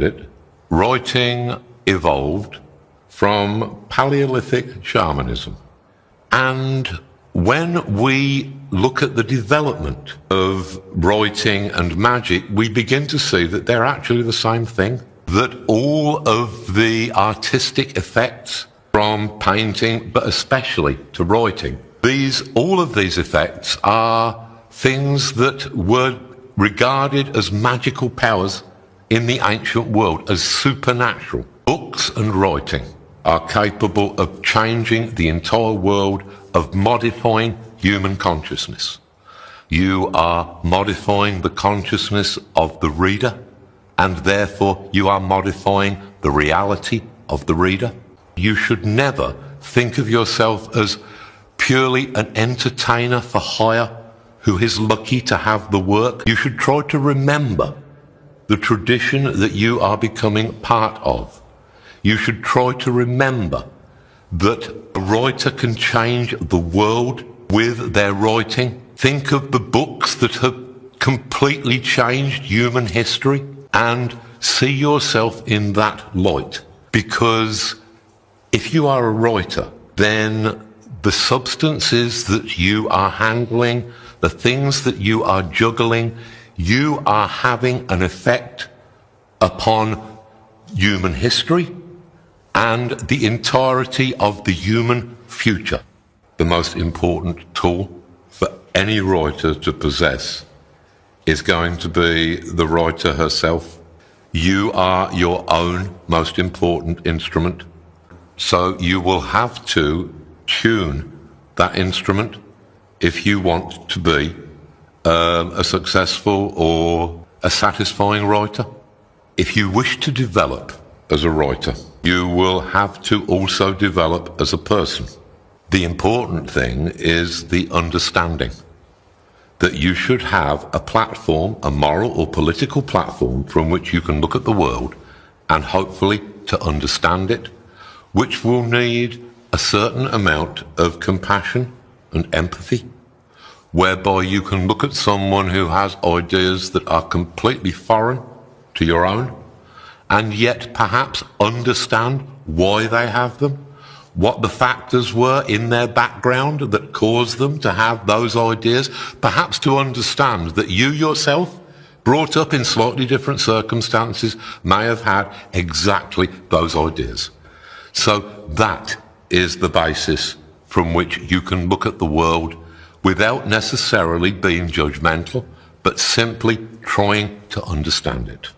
it, writing evolved from Paleolithic shamanism. And when we look at the development of writing and magic, we begin to see that they're actually the same thing, that all of the artistic effects from painting, but especially to writing, all of these effects are things that were regarded as magical powers in the ancient world, as supernatural. Books and writing are capable of changing the entire world, of modifying human consciousness. You are modifying the consciousness of the reader, and therefore you are modifying the reality of the reader. You should never think of yourself as purely an entertainer for hire who is lucky to have the work. You should try to remember the tradition that you are becoming part of. You should try to remember that a writer can change the world with their writing. Think of the books that have completely changed human history and see yourself in that light. Because if you are a writer, then the substances that you are handling, the things that you are juggling, you are having an effect upon human history and the entirety of the human future. The most important tool for any writer to possess is going to be the writer herself. You are your own most important instrument, so you will have to tune that instrument if you want to be a successful or a satisfying writer. If you wish to develop as a writer, you will have to also develop as a person. The important thing is the understanding that you should have a platform, a moral or political platform from which you can look at the world and hopefully to understand it, which will need a certain amount of compassion and empathy, whereby you can look at someone who has ideas that are completely foreign to your own and yet perhaps understand why they have them, what the factors were in their background that caused them to have those ideas, perhaps to understand that you yourself, brought up in slightly different circumstances, may have had exactly those ideas. So that is the basis from which you can look at the world without necessarily being judgmental, but simply trying to understand it.